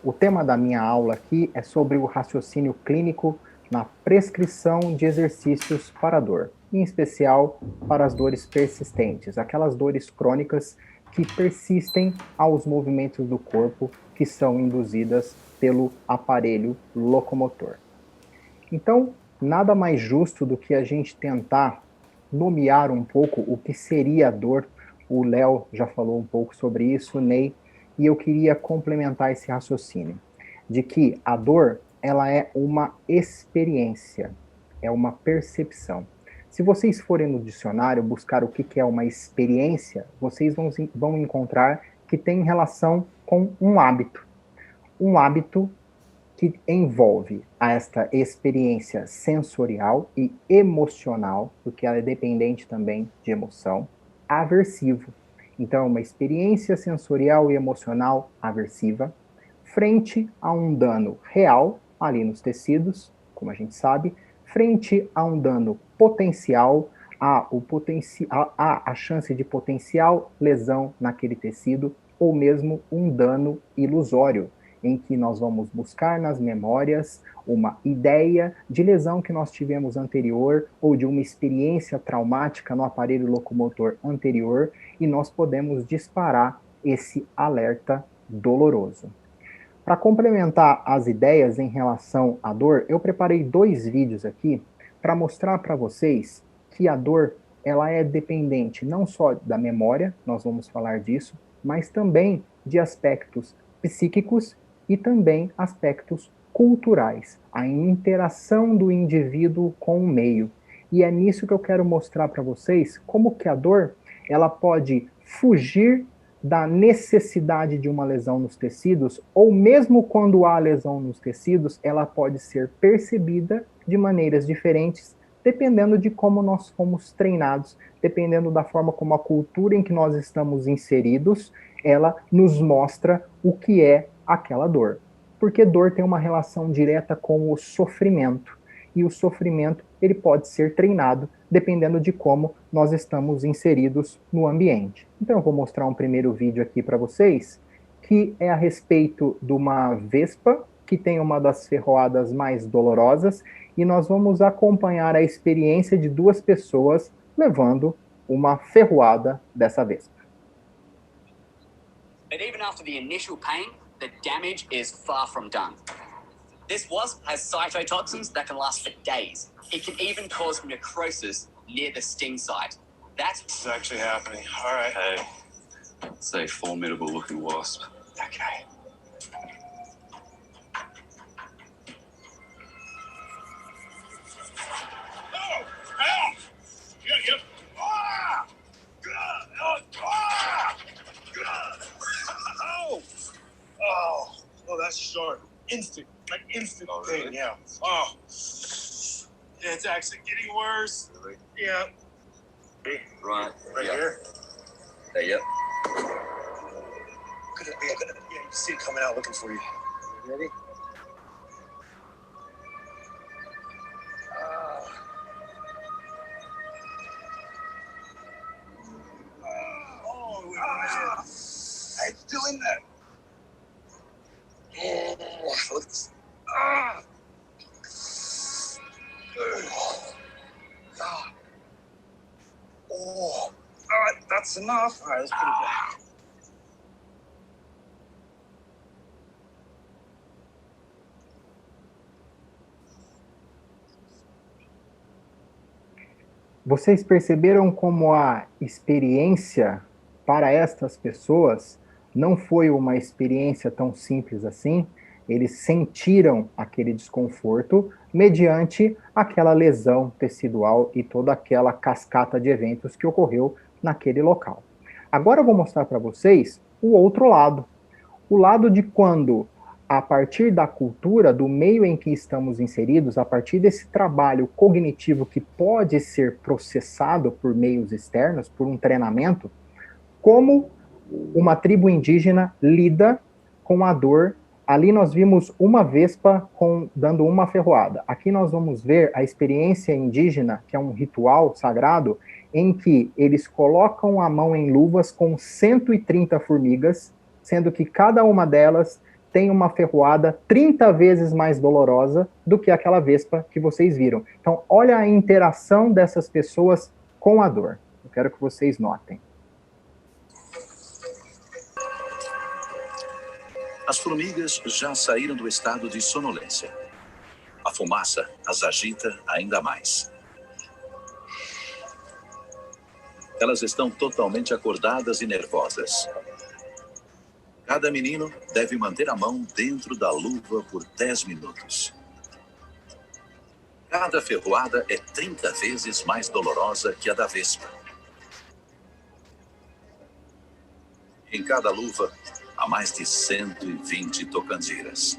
O tema da minha aula aqui é sobre o raciocínio clínico na prescrição de exercícios para dor, em especial para as dores persistentes, aquelas dores crônicas que persistem aos movimentos do corpo que são induzidas pelo aparelho locomotor. Então, nada mais justo do que a gente tentar nomear um pouco o que seria a dor. O Léo já falou um pouco sobre isso, o Ney, e eu queria complementar esse raciocínio de que a dor, ela é uma experiência, é uma percepção. Se vocês forem no dicionário buscar o que é uma experiência, vocês vão encontrar que tem relação com um hábito. Um hábito que envolve esta experiência sensorial e emocional, porque ela é dependente também de emoção, aversivo. Então, uma experiência sensorial e emocional aversiva, frente a um dano real, ali nos tecidos, como a gente sabe, frente a um dano potencial, há a chance de potencial lesão naquele tecido, ou mesmo um dano ilusório, em que nós vamos buscar nas memórias uma ideia de lesão que nós tivemos anterior ou de uma experiência traumática no aparelho locomotor anterior e nós podemos disparar esse alerta doloroso. Para complementar as ideias em relação à dor, eu preparei 2 vídeos aqui para mostrar para vocês que a dor ela é dependente não só da memória, nós vamos falar disso, mas também de aspectos psíquicos e também aspectos culturais, a interação do indivíduo com o meio. E é nisso que eu quero mostrar para vocês como que a dor ela pode fugir da necessidade de uma lesão nos tecidos, ou mesmo quando há lesão nos tecidos, ela pode ser percebida de maneiras diferentes, dependendo de como nós fomos treinados, dependendo da forma como a cultura em que nós estamos inseridos, ela nos mostra o que é aquela dor. Porque dor tem uma relação direta com o sofrimento, e o sofrimento ele pode ser treinado dependendo de como nós estamos inseridos no ambiente. Então eu vou mostrar um primeiro vídeo aqui para vocês, que é a respeito de uma vespa, que tem uma das ferroadas mais dolorosas, e nós vamos acompanhar a experiência de 2 pessoas levando uma ferroada dessa vespa. But even after the initial pain, the damage is far from done. This wasp has cytotoxins that can last for days. It can even cause necrosis near the sting site. It's actually happening. All right. Hey, it's a formidable looking wasp. Okay. Oh! Ow! Yep. Ah! Oh! Oh, that's sharp. Instant. Like instant pain, really? yeah. Oh. Yeah, it's actually getting worse. Really? Yeah. Right. Right yeah. here. Hey, yep. Good. Yeah, you can see it coming out looking for you. You ready? It's still in there. Oh, let's. That's enough. All right, let's put it back. Vocês perceberam como a experiência para estas pessoas não foi uma experiência tão simples assim? Eles sentiram aquele desconforto mediante aquela lesão tecidual e toda aquela cascata de eventos que ocorreu naquele local. Agora eu vou mostrar para vocês o outro lado. O lado de quando, a partir da cultura, do meio em que estamos inseridos, a partir desse trabalho cognitivo que pode ser processado por meios externos, por um treinamento, como uma tribo indígena lida com a dor. Ali nós vimos uma vespa dando uma ferroada. Aqui nós vamos ver a experiência indígena, que é um ritual sagrado, em que eles colocam a mão em luvas com 130 formigas, sendo que cada uma delas tem uma ferroada 30 vezes mais dolorosa do que aquela vespa que vocês viram. Então, olha a interação dessas pessoas com a dor. Eu quero que vocês notem. As formigas já saíram do estado de sonolência. A fumaça as agita ainda mais. Elas estão totalmente acordadas e nervosas. Cada menino deve manter a mão dentro da luva por 10 minutos. Cada ferroada é 30 vezes mais dolorosa que a da vespa. Em cada luva, há mais de 120 tocandiras.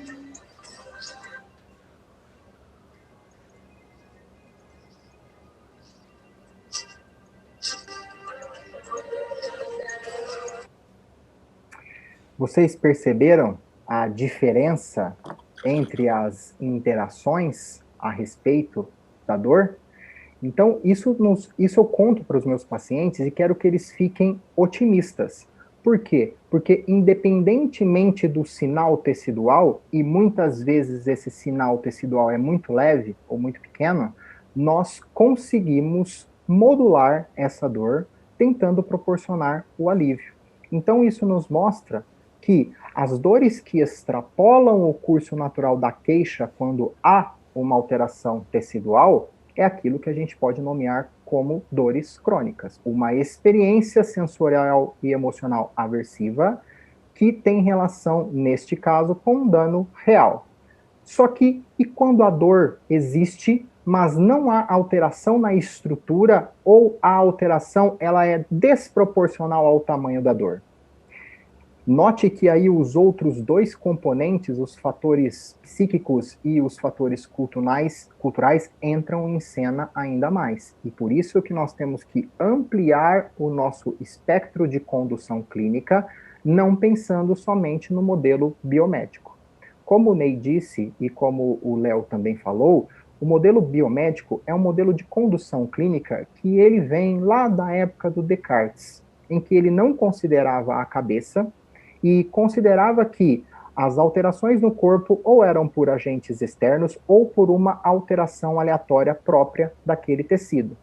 Vocês perceberam a diferença entre as interações a respeito da dor? Então, isso eu conto para os meus pacientes e quero que eles fiquem otimistas. Por quê? Porque independentemente do sinal tecidual, e muitas vezes esse sinal tecidual é muito leve ou muito pequeno, nós conseguimos modular essa dor, tentando proporcionar o alívio. Então, isso nos mostra que as dores que extrapolam o curso natural da queixa quando há uma alteração tecidual é aquilo que a gente pode nomear como dores crônicas, uma experiência sensorial e emocional aversiva que tem relação, neste caso, com um dano real. Só que, e quando a dor existe, mas não há alteração na estrutura ou a alteração ela é desproporcional ao tamanho da dor? Note que aí os outros dois componentes, os fatores psíquicos e os fatores culturais entram em cena ainda mais. E por isso que nós temos que ampliar o nosso espectro de condução clínica, não pensando somente no modelo biomédico. Como o Ney disse, e como o Léo também falou, o modelo biomédico é um modelo de condução clínica que ele vem lá da época do Descartes, em que ele não considerava a cabeça, e considerava que as alterações no corpo ou eram por agentes externos ou por uma alteração aleatória própria daquele tecido.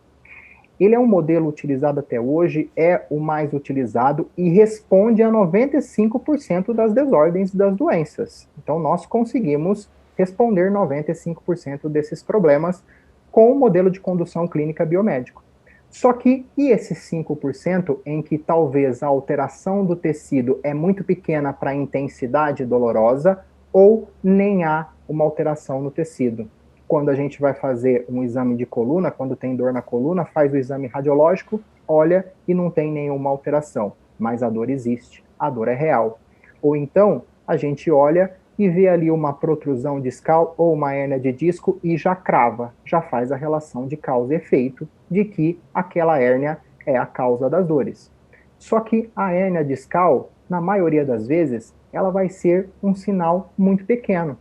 Ele é um modelo utilizado até hoje, é o mais utilizado e responde a 95% das desordens das doenças. Então, nós conseguimos responder 95% desses problemas com o modelo de condução clínica biomédico. Só que, e esses 5% em que talvez a alteração do tecido é muito pequena para a intensidade dolorosa ou nem há uma alteração no tecido? Quando a gente vai fazer um exame de coluna, quando tem dor na coluna, faz o exame radiológico, olha e não tem nenhuma alteração, mas a dor existe, a dor é real. Ou então, a gente olha e vê ali uma protrusão discal ou uma hérnia de disco e já crava, já faz a relação de causa e efeito de que aquela hérnia é a causa das dores. Só que a hérnia discal, na maioria das vezes, ela vai ser um sinal muito pequeno.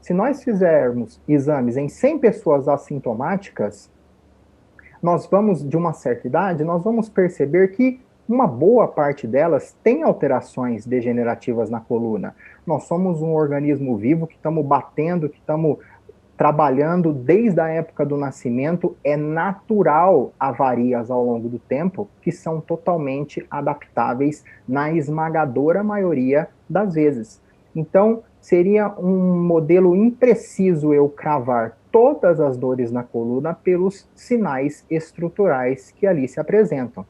Se nós fizermos exames em 100 pessoas assintomáticas, nós vamos, de uma certa idade, nós vamos perceber que uma boa parte delas tem alterações degenerativas na coluna. Nós somos um organismo vivo que estamos batendo, que estamos trabalhando desde a época do nascimento. É natural avarias ao longo do tempo que são totalmente adaptáveis na esmagadora maioria das vezes. Então, seria um modelo impreciso eu cravar todas as dores na coluna pelos sinais estruturais que ali se apresentam.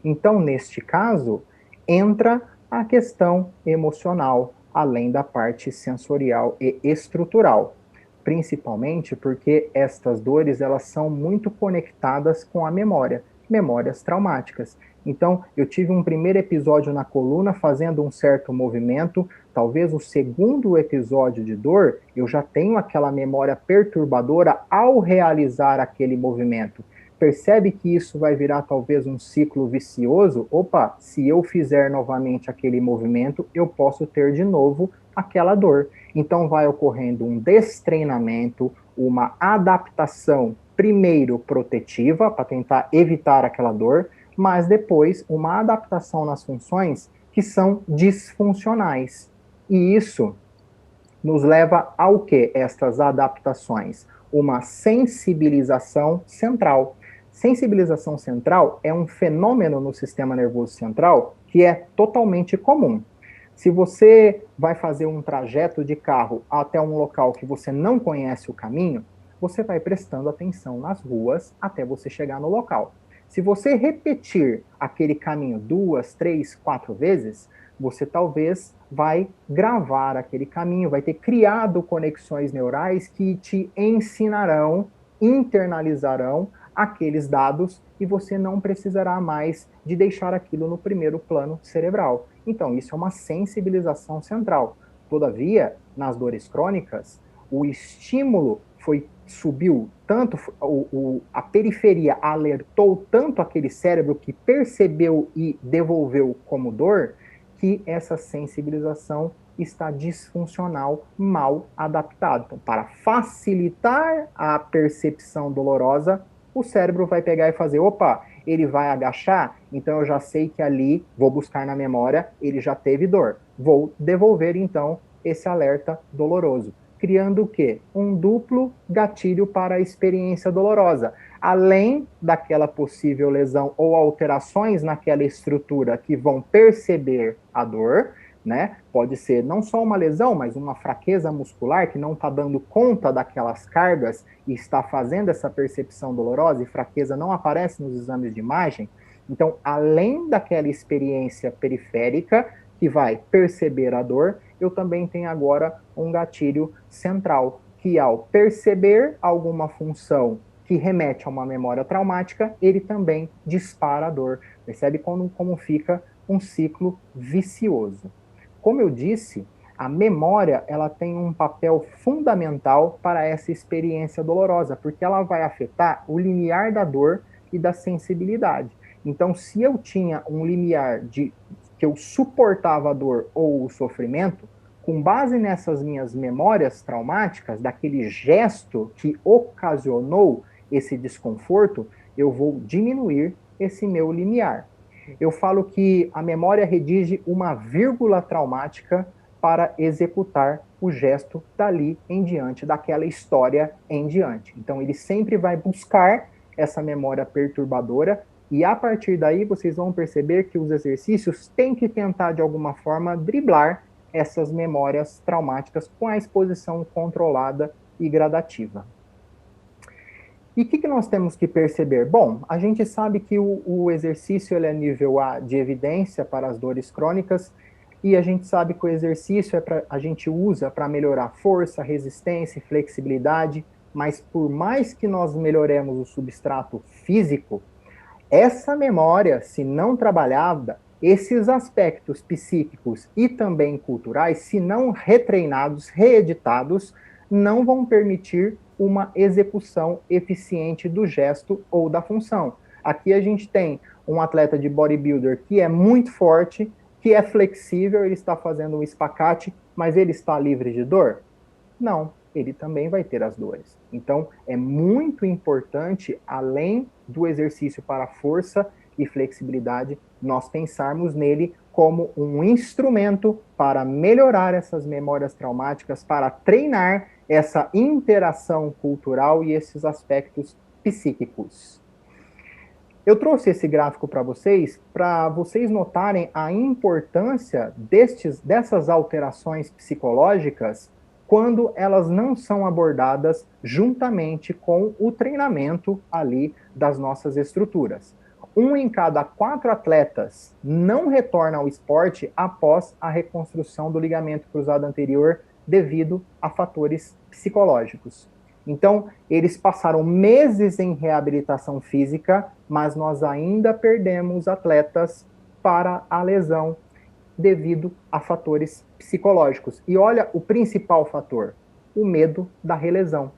Então, neste caso, entra a questão emocional, além da parte sensorial e estrutural, principalmente porque estas dores elas são muito conectadas com a memória, memórias traumáticas. Então, eu tive um primeiro episódio na coluna fazendo um certo movimento, talvez o segundo episódio de dor, eu já tenho aquela memória perturbadora ao realizar aquele movimento. Percebe que isso vai virar talvez um ciclo vicioso? Opa, se eu fizer novamente aquele movimento, eu posso ter de novo aquela dor. Então vai ocorrendo um destreinamento, uma adaptação, primeiro protetiva, para tentar evitar aquela dor, mas depois uma adaptação nas funções que são disfuncionais. E isso nos leva ao quê? Estas adaptações? Uma sensibilização central. Sensibilização central é um fenômeno no sistema nervoso central que é totalmente comum. Se você vai fazer um trajeto de carro até um local que você não conhece o caminho, você vai prestando atenção nas ruas até você chegar no local. Se você repetir aquele caminho 2, 3, 4 vezes, você talvez vai gravar aquele caminho, vai ter criado conexões neurais que te ensinarão, internalizarão aqueles dados e você não precisará mais de deixar aquilo no primeiro plano cerebral. Então, isso é uma sensibilização central. Todavia, nas dores crônicas, o estímulo subiu tanto, a periferia alertou tanto aquele cérebro que percebeu e devolveu como dor, que essa sensibilização está disfuncional, mal adaptada. Então, para facilitar a percepção dolorosa, o cérebro vai pegar e fazer, opa, ele vai agachar, então eu já sei que ali, vou buscar na memória, ele já teve dor. Vou devolver, então, esse alerta doloroso. Criando o quê? Um duplo gatilho para a experiência dolorosa. Além daquela possível lesão ou alterações naquela estrutura que vão perceber a dor, né? Pode ser não só uma lesão, mas uma fraqueza muscular que não está dando conta daquelas cargas e está fazendo essa percepção dolorosa, e fraqueza não aparece nos exames de imagem. Então, além daquela experiência periférica que vai perceber a dor, eu também tenho agora um gatilho central, que ao perceber alguma função que remete a uma memória traumática, ele também dispara a dor. Percebe como fica um ciclo vicioso. Como eu disse, a memória ela tem um papel fundamental para essa experiência dolorosa, porque ela vai afetar o limiar da dor e da sensibilidade. Então, se eu tinha um limiar de que eu suportava a dor ou o sofrimento, com base nessas minhas memórias traumáticas, daquele gesto que ocasionou esse desconforto, eu vou diminuir esse meu limiar. Eu falo que a memória redige uma vírgula traumática para executar o gesto dali em diante, daquela história em diante. Então, ele sempre vai buscar essa memória perturbadora e, a partir daí, vocês vão perceber que os exercícios têm que tentar, de alguma forma, driblar essas memórias traumáticas com a exposição controlada e gradativa. E o que nós temos que perceber? Bom, a gente sabe que o exercício ele é nível A de evidência para as dores crônicas, e a gente sabe que o exercício a gente usa para melhorar força, resistência e flexibilidade, mas por mais que nós melhoremos o substrato físico, essa memória, se não trabalhada, esses aspectos psíquicos e também culturais, se não retreinados, reeditados, não vão permitir uma execução eficiente do gesto ou da função. Aqui a gente tem um atleta de bodybuilder que é muito forte, que é flexível, ele está fazendo um espacate, mas ele está livre de dor? Não, ele também vai ter as dores. Então, é muito importante, além do exercício para força e flexibilidade, nós pensarmos nele como um instrumento para melhorar essas memórias traumáticas, para treinar essa interação cultural e esses aspectos psíquicos. Eu trouxe esse gráfico para vocês notarem a importância dessas alterações psicológicas quando elas não são abordadas juntamente com o treinamento ali das nossas estruturas. 1 em cada 4 atletas não retorna ao esporte após a reconstrução do ligamento cruzado anterior devido a fatores psicológicos. Então, eles passaram meses em reabilitação física, mas nós ainda perdemos atletas para a lesão devido a fatores psicológicos. E olha o principal fator, o medo da relesão.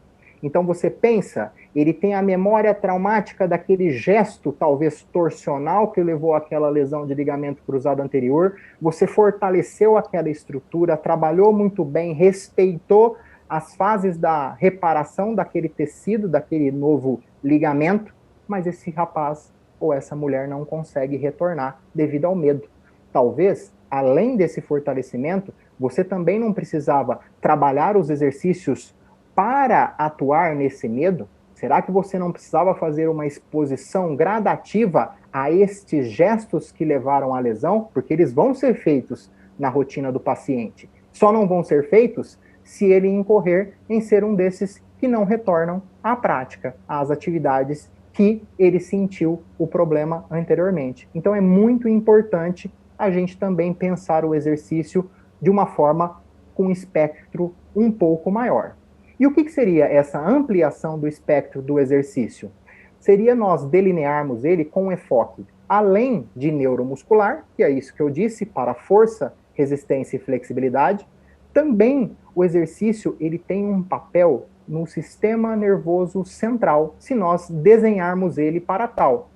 Então você pensa, ele tem a memória traumática daquele gesto, talvez torsional, que levou àquela lesão de ligamento cruzado anterior, você fortaleceu aquela estrutura, trabalhou muito bem, respeitou as fases da reparação daquele tecido, daquele novo ligamento, mas esse rapaz ou essa mulher não consegue retornar devido ao medo. Talvez, além desse fortalecimento, Você também não precisava trabalhar os exercícios para atuar nesse medo? Será que você não precisava fazer uma exposição gradativa a estes gestos que levaram à lesão? Porque eles vão ser feitos na rotina do paciente. Só não vão ser feitos se ele incorrer em ser um desses que não retornam à prática, às atividades que ele sentiu o problema anteriormente. Então é muito importante a gente também pensar o exercício de uma forma com um espectro um pouco maior. E o que seria essa ampliação do espectro do exercício? Seria nós delinearmos ele com um enfoque além de neuromuscular, que é isso que eu disse, para força, resistência e flexibilidade. Também o exercício ele tem um papel no sistema nervoso central, se nós desenharmos ele para tal,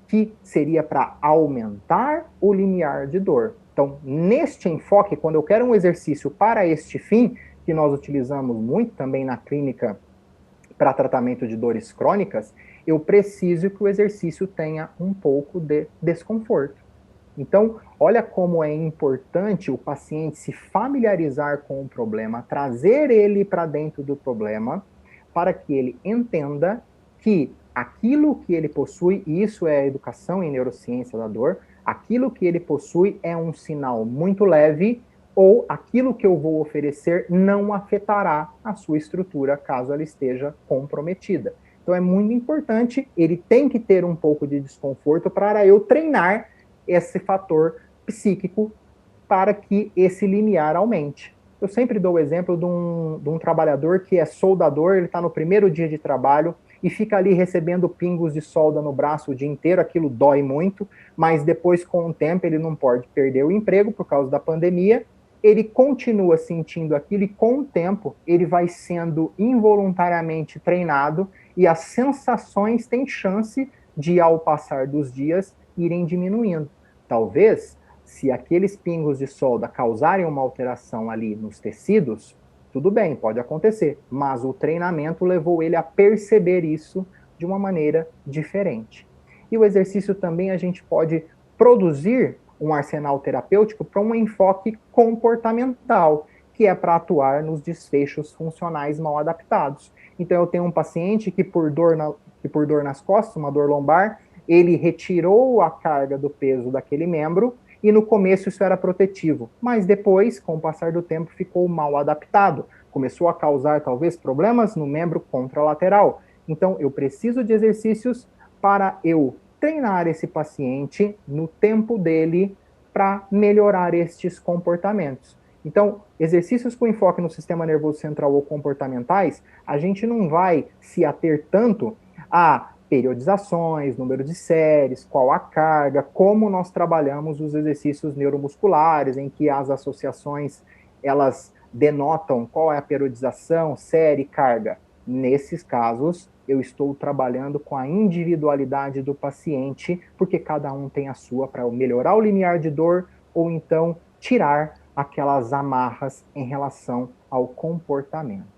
que seria para aumentar o limiar de dor. Então, neste enfoque, quando eu quero um exercício para este fim, que nós utilizamos muito também na clínica para tratamento de dores crônicas, eu preciso que o exercício tenha um pouco de desconforto. Então, olha como é importante o paciente se familiarizar com o problema, trazer ele para dentro do problema, para que ele entenda que aquilo que ele possui, e isso é a educação em neurociência da dor, aquilo que ele possui é um sinal muito leve, ou aquilo que eu vou oferecer não afetará a sua estrutura caso ela esteja comprometida. Então é muito importante, ele tem que ter um pouco de desconforto para eu treinar esse fator psíquico para que esse limiar aumente. Eu sempre dou o exemplo de um trabalhador que é soldador, ele está no primeiro dia de trabalho e fica ali recebendo pingos de solda no braço o dia inteiro, aquilo dói muito, mas depois, com o tempo, ele não pode perder o emprego por causa da pandemia, ele continua sentindo aquilo e, com o tempo, ele vai sendo involuntariamente treinado e as sensações têm chance de, ao passar dos dias, irem diminuindo. Talvez, se aqueles pingos de solda causarem uma alteração ali nos tecidos, tudo bem, pode acontecer, mas o treinamento levou ele a perceber isso de uma maneira diferente. E o exercício também a gente pode produzir um arsenal terapêutico para um enfoque comportamental, que é para atuar nos desfechos funcionais mal adaptados. Então eu tenho um paciente que por dor nas costas, uma dor lombar, ele retirou a carga do peso daquele membro, e no começo isso era protetivo, mas depois, com o passar do tempo, ficou mal adaptado, começou a causar talvez problemas no membro contralateral. Então eu preciso de exercícios para eu treinar esse paciente no tempo dele para melhorar estes comportamentos. Então, exercícios com enfoque no sistema nervoso central ou comportamentais, a gente não vai se ater tanto a periodizações, número de séries, qual a carga, como nós trabalhamos os exercícios neuromusculares, em que as associações, elas denotam qual é a periodização, série, carga. Nesses casos, eu estou trabalhando com a individualidade do paciente, porque cada um tem a sua para melhorar o limiar de dor, ou então tirar aquelas amarras em relação ao comportamento.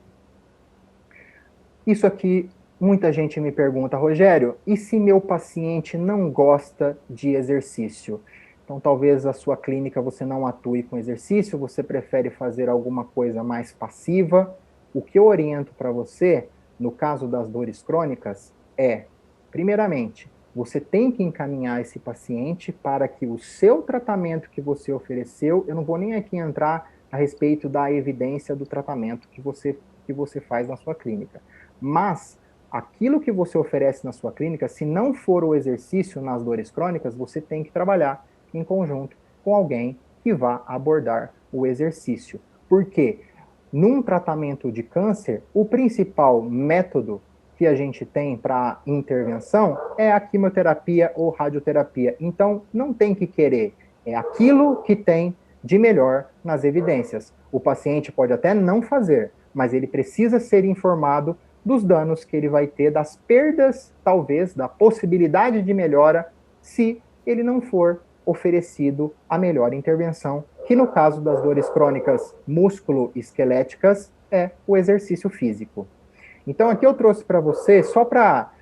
Isso aqui, muita gente me pergunta, Rogério, e se meu paciente não gosta de exercício? Então, talvez a sua clínica você não atue com exercício, você prefere fazer alguma coisa mais passiva. O que eu oriento para você, no caso das dores crônicas, é, primeiramente, você tem que encaminhar esse paciente para que o seu tratamento que você ofereceu, eu não vou nem aqui entrar a respeito da evidência do tratamento que você faz na sua clínica, mas aquilo que você oferece na sua clínica, se não for o exercício nas dores crônicas, você tem que trabalhar em conjunto com alguém que vá abordar o exercício. Por quê? Num tratamento de câncer, o principal método que a gente tem para intervenção é a quimioterapia ou radioterapia. Então, não tem que querer, é aquilo que tem de melhor nas evidências. O paciente pode até não fazer, mas ele precisa ser informado dos danos que ele vai ter, das perdas, talvez, da possibilidade de melhora, se ele não for oferecido a melhor intervenção, que no caso das dores crônicas músculo-esqueléticas é o exercício físico. Então aqui eu trouxe para você, só para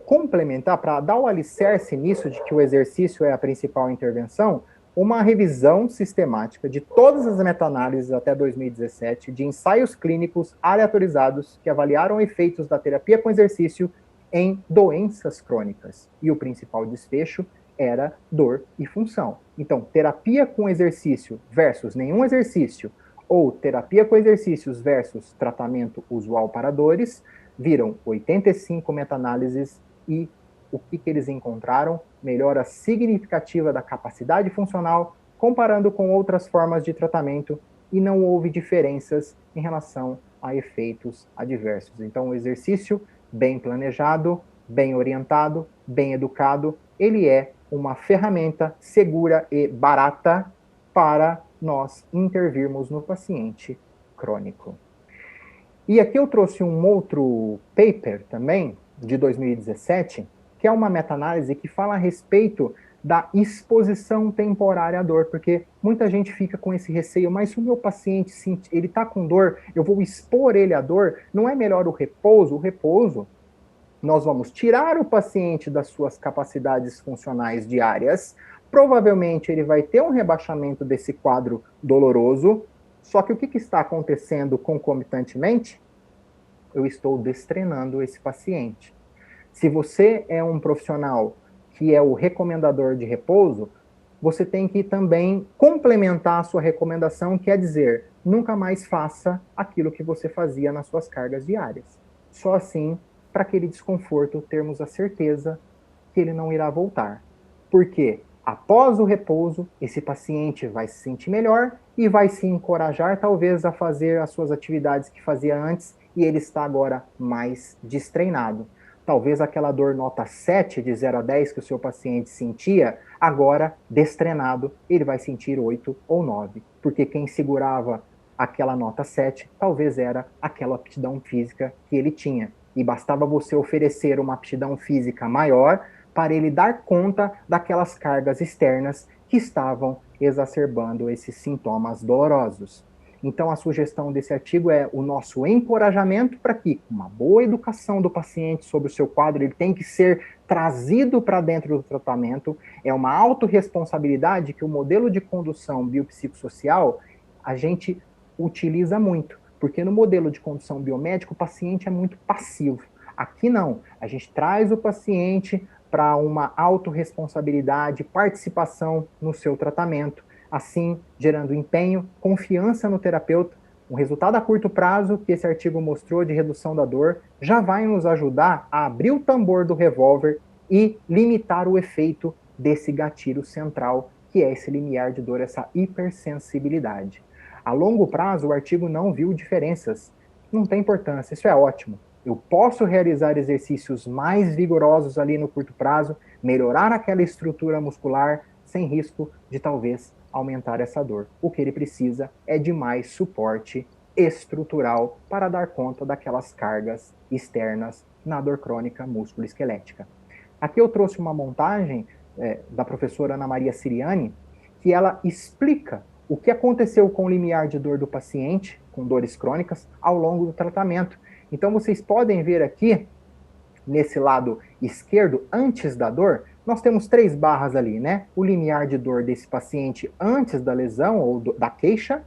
complementar, para dar o alicerce nisso de que o exercício é a principal intervenção, uma revisão sistemática de todas as meta-análises até 2017 de ensaios clínicos aleatorizados que avaliaram efeitos da terapia com exercício em doenças crônicas. E o principal desfecho era dor e função. Então, terapia com exercício versus nenhum exercício, ou terapia com exercícios versus tratamento usual para dores, viram 85 meta-análises e o que eles encontraram? Melhora significativa da capacidade funcional, comparando com outras formas de tratamento, e não houve diferenças em relação a efeitos adversos. Então, o exercício bem planejado, bem orientado, bem educado, ele é uma ferramenta segura e barata para nós intervirmos no paciente crônico. E aqui eu trouxe um outro paper também, de 2017, que é uma meta-análise que fala a respeito da exposição temporária à dor, porque muita gente fica com esse receio, mas se o meu paciente ele está com dor, eu vou expor ele à dor, não é melhor o repouso? O repouso, nós vamos tirar o paciente das suas capacidades funcionais diárias, provavelmente ele vai ter um rebaixamento desse quadro doloroso, só que o que está acontecendo concomitantemente? Eu estou destreinando esse paciente. Se você é um profissional que é o recomendador de repouso, você tem que também complementar a sua recomendação, que é dizer, nunca mais faça aquilo que você fazia nas suas cargas diárias. Só assim, para aquele desconforto, termos a certeza que ele não irá voltar. Porque após o repouso, esse paciente vai se sentir melhor e vai se encorajar, talvez, a fazer as suas atividades que fazia antes, e ele está agora mais destreinado. Talvez aquela dor nota 7, de 0 a 10, que o seu paciente sentia, agora, destreinado, ele vai sentir 8 ou 9. Porque quem segurava aquela nota 7, talvez era aquela aptidão física que ele tinha. E bastava você oferecer uma aptidão física maior para ele dar conta daquelas cargas externas que estavam exacerbando esses sintomas dolorosos. Então, a sugestão desse artigo é o nosso encorajamento para que, com uma boa educação do paciente sobre o seu quadro, ele tem que ser trazido para dentro do tratamento. É uma autorresponsabilidade que o modelo de condução biopsicossocial a gente utiliza muito, porque no modelo de condução biomédica o paciente é muito passivo. Aqui não, a gente traz o paciente para uma autorresponsabilidade, participação no seu tratamento, assim gerando empenho, confiança no terapeuta. Um resultado a curto prazo que esse artigo mostrou de redução da dor já vai nos ajudar a abrir o tambor do revólver e limitar o efeito desse gatilho central, que é esse limiar de dor, essa hipersensibilidade. A longo prazo, o artigo não viu diferenças. Não tem importância, isso é ótimo. Eu posso realizar exercícios mais vigorosos ali no curto prazo, melhorar aquela estrutura muscular, sem risco de talvez aumentar essa dor. O que ele precisa é de mais suporte estrutural para dar conta daquelas cargas externas na dor crônica músculo-esquelética. Aqui eu trouxe uma montagem da professora Ana Maria Siriani, que ela explica o que aconteceu com o limiar de dor do paciente, com dores crônicas, ao longo do tratamento. Então vocês podem ver aqui, nesse lado esquerdo, antes da dor, nós temos 3 barras ali, né? O limiar de dor desse paciente antes da lesão ou da queixa,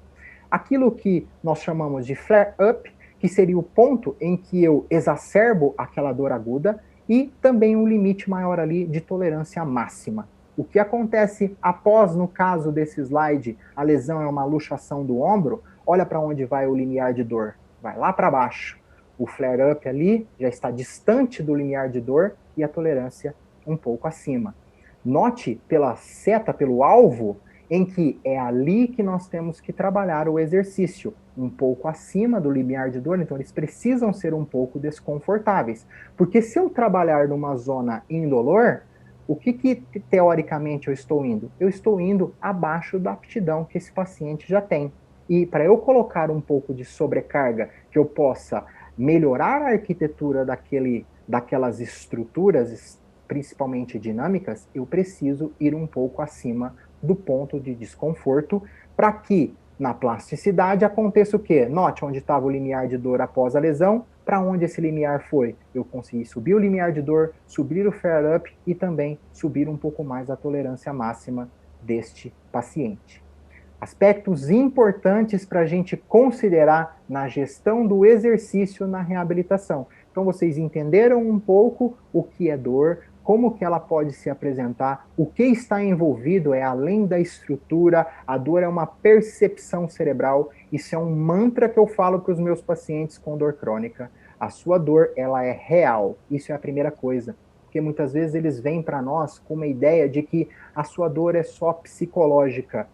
aquilo que nós chamamos de flare-up, que seria o ponto em que eu exacerbo aquela dor aguda, e também um limite maior ali de tolerância máxima. O que acontece após, no caso desse slide, a lesão é uma luxação do ombro, olha para onde vai o limiar de dor, vai lá para baixo. O flare-up ali já está distante do limiar de dor e a tolerância um pouco acima. Note pela seta, pelo alvo, em que é ali que nós temos que trabalhar o exercício, um pouco acima do limiar de dor, então eles precisam ser um pouco desconfortáveis. Porque se eu trabalhar numa zona indolor, o que teoricamente eu estou indo? Eu estou indo abaixo da aptidão que esse paciente já tem. E para eu colocar um pouco de sobrecarga, que eu possa melhorar a arquitetura daquelas estruturas, principalmente dinâmicas, eu preciso ir um pouco acima do ponto de desconforto, para que na plasticidade aconteça o quê? Note onde estava o limiar de dor após a lesão, para onde esse limiar foi. Eu consegui subir o limiar de dor, subir o flare-up e também subir um pouco mais a tolerância máxima deste paciente. Aspectos importantes para a gente considerar na gestão do exercício na reabilitação. Então, vocês entenderam um pouco o que é dor, como que ela pode se apresentar, o que está envolvido é além da estrutura, a dor é uma percepção cerebral, isso é um mantra que eu falo para os meus pacientes com dor crônica. A sua dor, ela é real, isso é a primeira coisa. Porque muitas vezes eles vêm para nós com uma ideia de que a sua dor é só psicológica.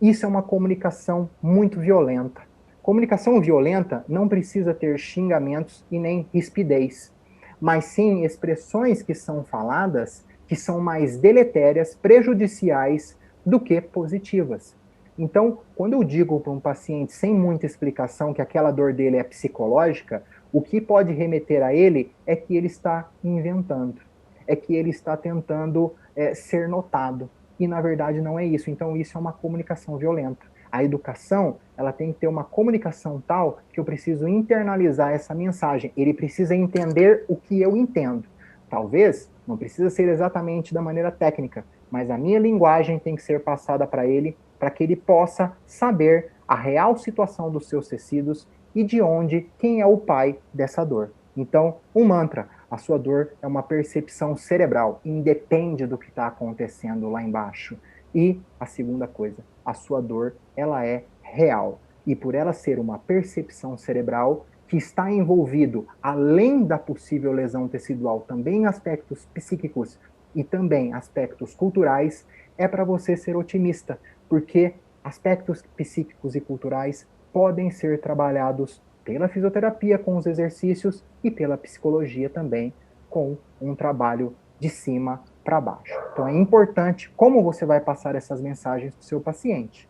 Isso é uma comunicação muito violenta. Comunicação violenta não precisa ter xingamentos e nem rispidez, mas sim expressões que são faladas que são mais deletérias, prejudiciais do que positivas. Então, quando eu digo para um paciente sem muita explicação que aquela dor dele é psicológica, o que pode remeter a ele é que ele está inventando, é que ele está tentando ser notado. E, na verdade, não é isso. Então, isso é uma comunicação violenta. A educação, ela tem que ter uma comunicação tal que eu preciso internalizar essa mensagem. Ele precisa entender o que eu entendo. Talvez não precisa ser exatamente da maneira técnica, mas a minha linguagem tem que ser passada para ele, para que ele possa saber a real situação dos seus tecidos e de onde, quem é o pai dessa dor. Então, um mantra: a sua dor é uma percepção cerebral, independe do que está acontecendo lá embaixo. E a segunda coisa, a sua dor, ela é real. E por ela ser uma percepção cerebral que está envolvido, além da possível lesão tecidual, também aspectos psíquicos e também aspectos culturais, é para você ser otimista, porque aspectos psíquicos e culturais podem ser trabalhados pela fisioterapia com os exercícios e pela psicologia também com um trabalho de cima para baixo. Então é importante como você vai passar essas mensagens para o seu paciente.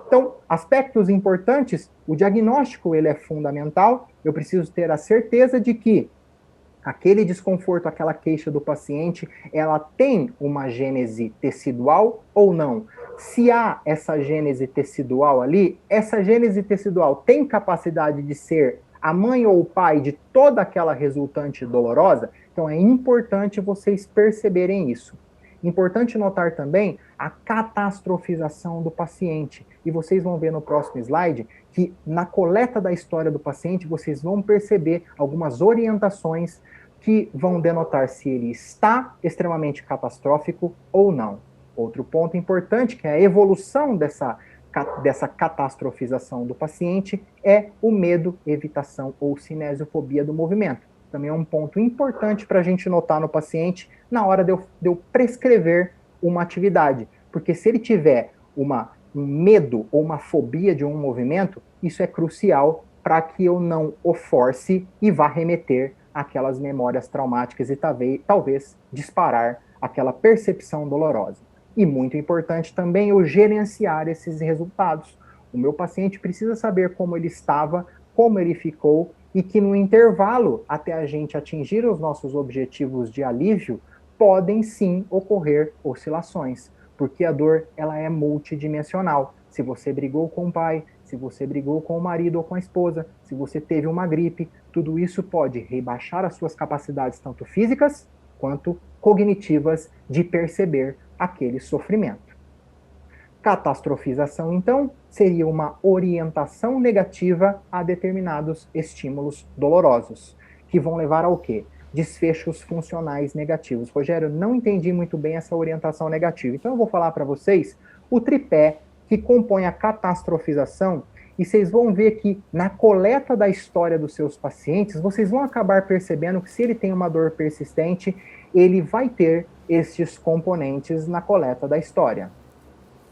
Então, aspectos importantes, o diagnóstico ele é fundamental, eu preciso ter a certeza de que aquele desconforto, aquela queixa do paciente, ela tem uma gênese tecidual ou não? Se há essa gênese tecidual ali, essa gênese tecidual tem capacidade de ser a mãe ou o pai de toda aquela resultante dolorosa? Então é importante vocês perceberem isso. Importante notar também a catastrofização do paciente. E vocês vão ver no próximo slide que na coleta da história do paciente, vocês vão perceber algumas orientações que vão denotar se ele está extremamente catastrófico ou não. Outro ponto importante, que é a evolução dessa catastrofização do paciente, é o medo, evitação ou cinesiofobia do movimento. Também é um ponto importante para a gente notar no paciente na hora de eu prescrever uma atividade. Porque se ele tiver um medo ou uma fobia de um movimento, isso é crucial para que eu não o force e vá remeter aquelas memórias traumáticas e talvez disparar aquela percepção dolorosa. E muito importante também eu gerenciar esses resultados. O meu paciente precisa saber como ele estava, como ele ficou, e que no intervalo, até a gente atingir os nossos objetivos de alívio, podem sim ocorrer oscilações, porque a dor ela é multidimensional. Se você brigou com o pai, se você brigou com o marido ou com a esposa, se você teve uma gripe, tudo isso pode rebaixar as suas capacidades tanto físicas quanto cognitivas de perceber aquele sofrimento. Catastrofização, então, seria uma orientação negativa a determinados estímulos dolorosos, que vão levar ao quê? Desfechos funcionais negativos. Rogério, não entendi muito bem essa orientação negativa. Então eu vou falar para vocês o tripé que compõe a catastrofização, e vocês vão ver que na coleta da história dos seus pacientes, vocês vão acabar percebendo que se ele tem uma dor persistente, ele vai ter estes componentes na coleta da história,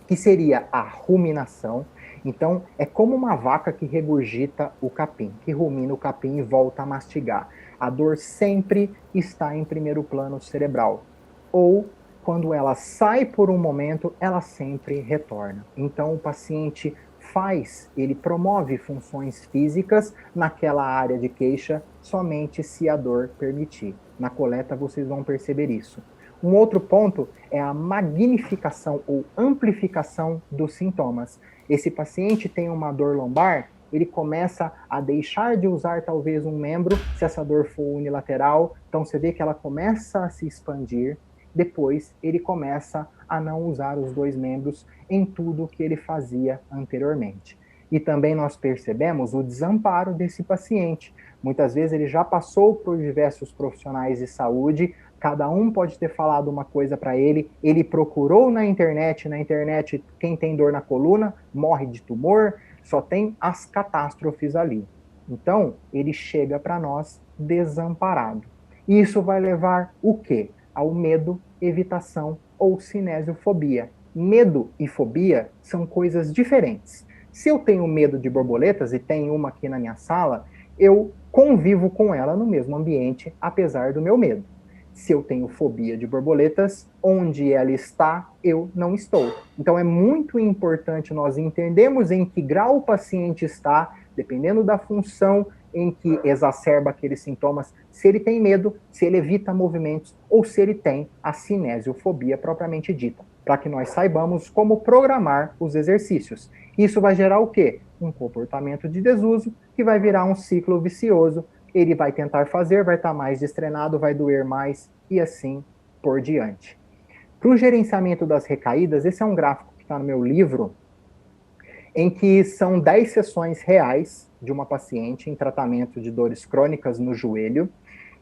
que seria a ruminação. Então, é como uma vaca que regurgita o capim, que rumina o capim e volta a mastigar. A dor sempre está em primeiro plano cerebral. Ou, quando ela sai por um momento, ela sempre retorna. Então, o paciente ele promove funções físicas naquela área de queixa somente se a dor permitir. Na coleta, vocês vão perceber isso. Um outro ponto é a magnificação ou amplificação dos sintomas. Esse paciente tem uma dor lombar, ele começa a deixar de usar talvez um membro, se essa dor for unilateral, então você vê que ela começa a se expandir, depois ele começa a não usar os dois membros em tudo que ele fazia anteriormente. E também nós percebemos o desamparo desse paciente. Muitas vezes ele já passou por diversos profissionais de saúde, cada um pode ter falado uma coisa para ele, ele procurou na internet quem tem dor na coluna morre de tumor, só tem as catástrofes ali. Então, ele chega para nós desamparado. Isso vai levar o quê? Ao medo, evitação ou cinesiofobia. Medo e fobia são coisas diferentes. Se eu tenho medo de borboletas, e tem uma aqui na minha sala, eu convivo com ela no mesmo ambiente, apesar do meu medo. Se eu tenho fobia de borboletas, onde ela está, eu não estou. Então é muito importante nós entendermos em que grau o paciente está, dependendo da função em que exacerba aqueles sintomas, se ele tem medo, se ele evita movimentos, ou se ele tem a cinesiofobia propriamente dita, para que nós saibamos como programar os exercícios. Isso vai gerar o quê? Um comportamento de desuso, que vai virar um ciclo vicioso. Ele vai tentar fazer, vai estar mais destreinado, vai doer mais, e assim por diante. Para o gerenciamento das recaídas, esse é um gráfico que está no meu livro, em que são 10 sessões reais de uma paciente em tratamento de dores crônicas no joelho.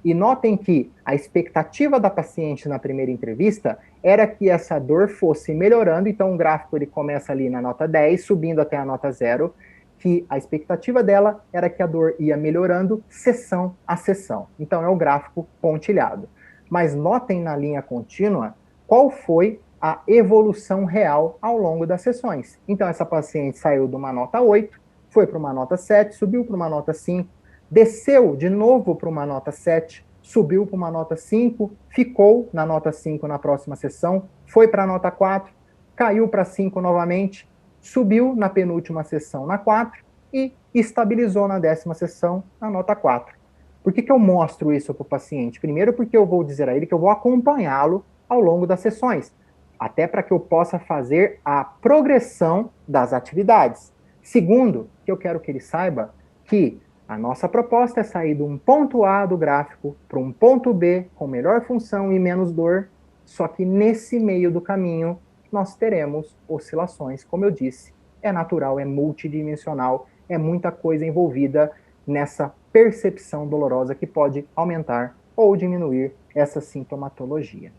E notem que a expectativa da paciente na primeira entrevista era que essa dor fosse melhorando, então o gráfico ele começa ali na nota 10, subindo até a nota 0, que a expectativa dela era que a dor ia melhorando sessão a sessão. Então é o gráfico pontilhado. Mas notem na linha contínua qual foi a evolução real ao longo das sessões. Então essa paciente saiu de uma nota 8, foi para uma nota 7, subiu para uma nota 5, desceu de novo para uma nota 7, subiu para uma nota 5, ficou na nota 5 na próxima sessão, foi para a nota 4, caiu para 5 novamente, subiu na penúltima sessão na 4 e estabilizou na 10ª sessão na nota 4. Por que eu mostro isso para o paciente? Primeiro, porque eu vou dizer a ele que eu vou acompanhá-lo ao longo das sessões, até para que eu possa fazer a progressão das atividades. Segundo, que eu quero que ele saiba que a nossa proposta é sair de um ponto A do gráfico para um ponto B com melhor função e menos dor, só que nesse meio do caminho nós teremos oscilações, como eu disse, é natural, é multidimensional, é muita coisa envolvida nessa percepção dolorosa que pode aumentar ou diminuir essa sintomatologia.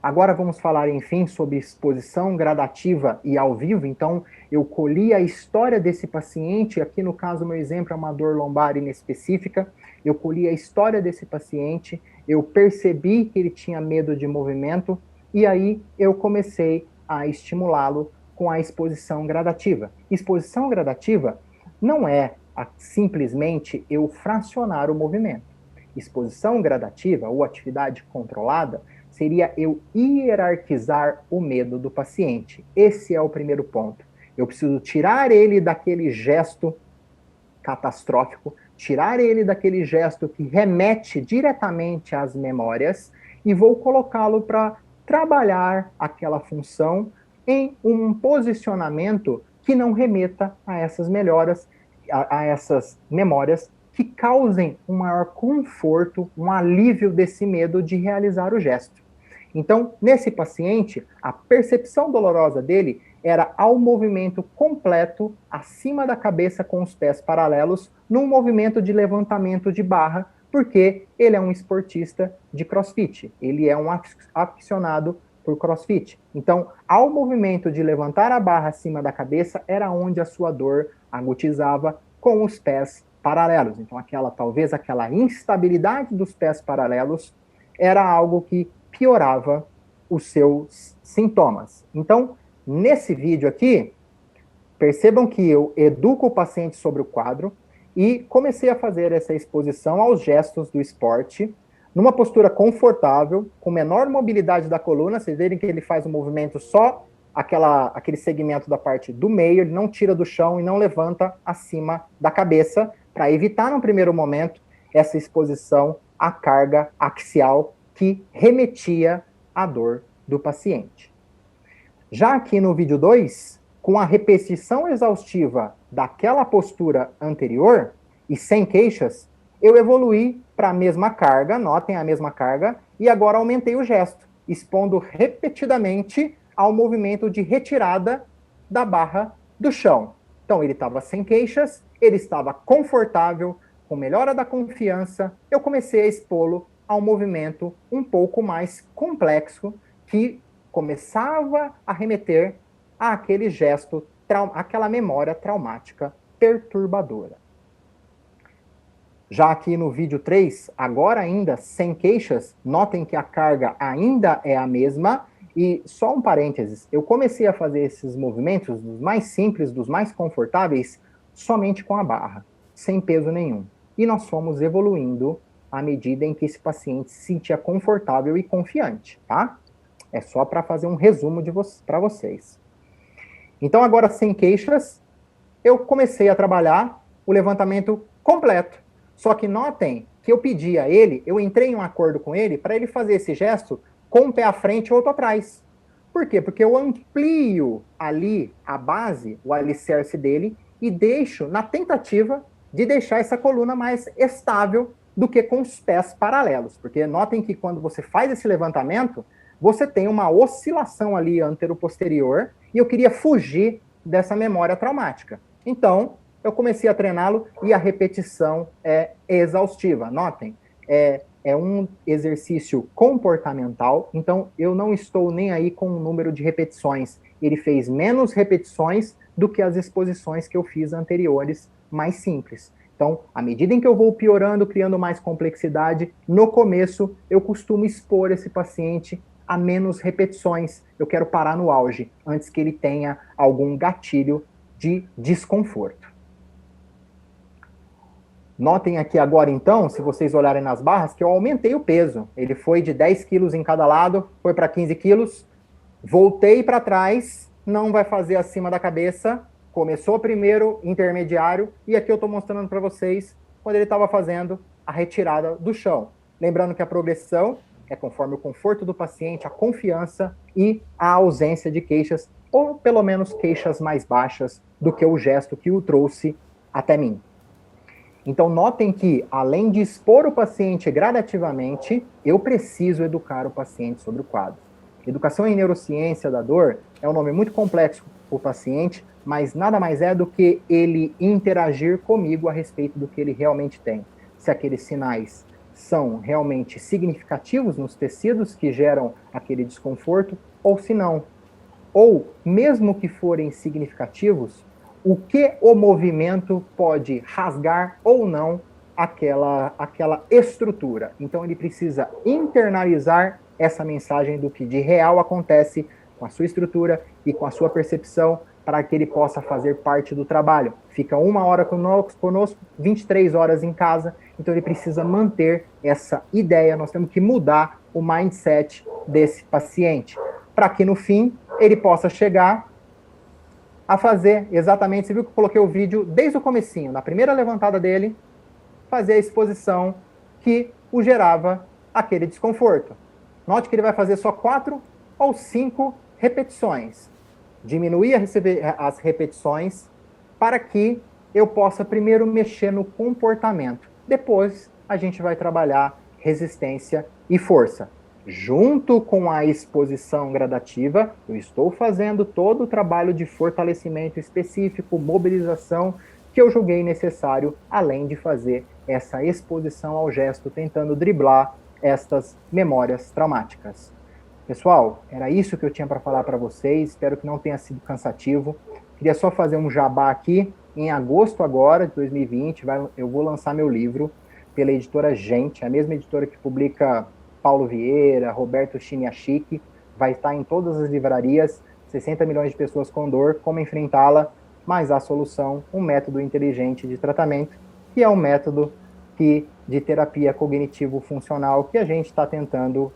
Agora vamos falar, enfim, sobre exposição gradativa e ao vivo. Então, eu colhi a história desse paciente, aqui no caso, meu exemplo é uma dor lombar inespecífica, eu colhi a história desse paciente, eu percebi que ele tinha medo de movimento, e aí eu comecei a estimulá-lo com a exposição gradativa. Exposição gradativa não é simplesmente eu fracionar o movimento. Exposição gradativa, ou atividade controlada, seria eu hierarquizar o medo do paciente. Esse é o primeiro ponto. Eu preciso tirar ele daquele gesto catastrófico, tirar ele daquele gesto que remete diretamente às memórias e vou colocá-lo para trabalhar aquela função em um posicionamento que não remeta a essas melhoras, a essas memórias que causem um maior conforto, um alívio desse medo de realizar o gesto. Então, nesse paciente, a percepção dolorosa dele era ao movimento completo, acima da cabeça com os pés paralelos, num movimento de levantamento de barra, porque ele é um esportista de crossfit, ele é um aficionado por crossfit. Então, ao movimento de levantar a barra acima da cabeça, era onde a sua dor agudizava com os pés paralelos. Então, talvez aquela instabilidade dos pés paralelos era algo que piorava os seus sintomas. Então, nesse vídeo aqui, percebam que eu educo o paciente sobre o quadro e comecei a fazer essa exposição aos gestos do esporte, numa postura confortável, com menor mobilidade da coluna. Vocês verem que ele faz um movimento só aquele segmento da parte do meio, ele não tira do chão e não levanta acima da cabeça, para evitar, no primeiro momento, essa exposição à carga axial que remetia à dor do paciente. Já aqui no vídeo 2, com a repetição exaustiva daquela postura anterior, e sem queixas, eu evoluí para a mesma carga, notem a mesma carga, e agora aumentei o gesto. expondo repetidamente ao movimento de retirada da barra do chão. Então, ele estava sem queixas, ele estava confortável, com melhora da confiança, eu comecei a expô-lo a um movimento um pouco mais complexo, que começava a remeter àquele gesto, àquela memória traumática perturbadora. Já aqui no vídeo 3, agora ainda sem queixas, notem que a carga ainda é a mesma, e só um parênteses, eu comecei a fazer esses movimentos, dos mais simples, dos mais confortáveis, somente com a barra, sem peso nenhum. E nós fomos evoluindo à medida em que esse paciente se sentia confortável e confiante, tá? É só para fazer um resumo para vocês. Então, agora sem queixas, eu comecei a trabalhar o levantamento completo. Só que notem que eu pedi a ele, eu entrei em um acordo com ele para ele fazer esse gesto com um pé à frente e outro atrás. Por quê? Porque eu amplio ali a base, o alicerce dele, e deixo na tentativa de deixar essa coluna mais estável do que com os pés paralelos. Porque notem que quando você faz esse levantamento, você tem uma oscilação ali antero-posterior, e eu queria fugir dessa memória traumática. Então, eu comecei a treiná-lo e a repetição é exaustiva. Notem, é um exercício comportamental, então eu não estou nem aí com o número de repetições. Ele fez menos repetições do que as exposições que eu fiz anteriores, mais simples. Então, à medida em que eu vou piorando, criando mais complexidade, no começo eu costumo expor esse paciente a menos repetições. Eu quero parar no auge, antes que ele tenha algum gatilho de desconforto. Notem aqui agora, então, se vocês olharem nas barras, que eu aumentei o peso. Ele foi de 10 quilos em cada lado, foi para 15 quilos. Voltei para trás, não vai fazer acima da cabeça. Começou primeiro, intermediário, e aqui eu estou mostrando para vocês quando ele estava fazendo a retirada do chão. Lembrando que a progressão é conforme o conforto do paciente, a confiança e a ausência de queixas, ou pelo menos queixas mais baixas do que o gesto que o trouxe até mim. Então, notem que, além de expor o paciente gradativamente, eu preciso educar o paciente sobre o quadro. Educação em neurociência da dor é um nome muito complexo para o paciente, mas nada mais é do que ele interagir comigo a respeito do que ele realmente tem. Se aqueles sinais são realmente significativos nos tecidos que geram aquele desconforto, ou se não. Ou, mesmo que forem significativos, o que o movimento pode rasgar ou não aquela estrutura. Então, ele precisa internalizar essa mensagem do que de real acontece com a sua estrutura e com a sua percepção, para que ele possa fazer parte do trabalho. Fica 1 hora conosco, 23 horas em casa, então ele precisa manter essa ideia, nós temos que mudar o mindset desse paciente, para que no fim ele possa chegar a fazer exatamente, você viu que eu coloquei o vídeo desde o comecinho, na primeira levantada dele, fazer a exposição que o gerava aquele desconforto. Note que ele vai fazer só 4 ou 5 repetições. Diminuir as repetições para que eu possa primeiro mexer no comportamento. Depois a gente vai trabalhar resistência e força. Junto com a exposição gradativa, eu estou fazendo todo o trabalho de fortalecimento específico, mobilização, que eu julguei necessário, além de fazer essa exposição ao gesto, tentando driblar estas memórias traumáticas. Pessoal, era isso que eu tinha para falar para vocês, espero que não tenha sido cansativo. Queria só fazer um jabá aqui. Em agosto agora, de 2020, eu vou lançar meu livro pela editora Gente, a mesma editora que publica Paulo Vieira, Roberto Chiniachiki, vai estar em todas as livrarias, 60 milhões de pessoas com dor, como enfrentá-la, mas a solução, um método inteligente de tratamento, que é um método de terapia cognitivo-funcional que a gente está tentando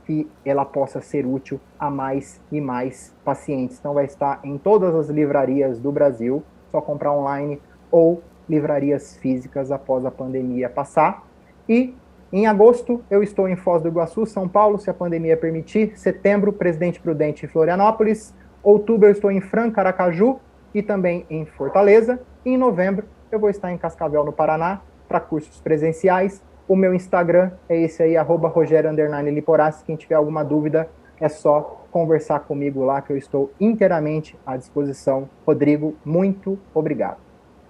que ela possa ser útil a mais e mais pacientes. Então vai estar em todas as livrarias do Brasil, só comprar online ou livrarias físicas após a pandemia passar. E em agosto eu estou em Foz do Iguaçu, São Paulo, se a pandemia permitir. Setembro, Presidente Prudente em Florianópolis. Outubro eu estou em Franca, Aracaju e também em Fortaleza. E em novembro eu vou estar em Cascavel, no Paraná, para cursos presenciais. O meu Instagram é esse aí, @Rogério_Liporace. Quem tiver alguma dúvida, é só conversar comigo lá, que eu estou inteiramente à disposição. Rodrigo, muito obrigado.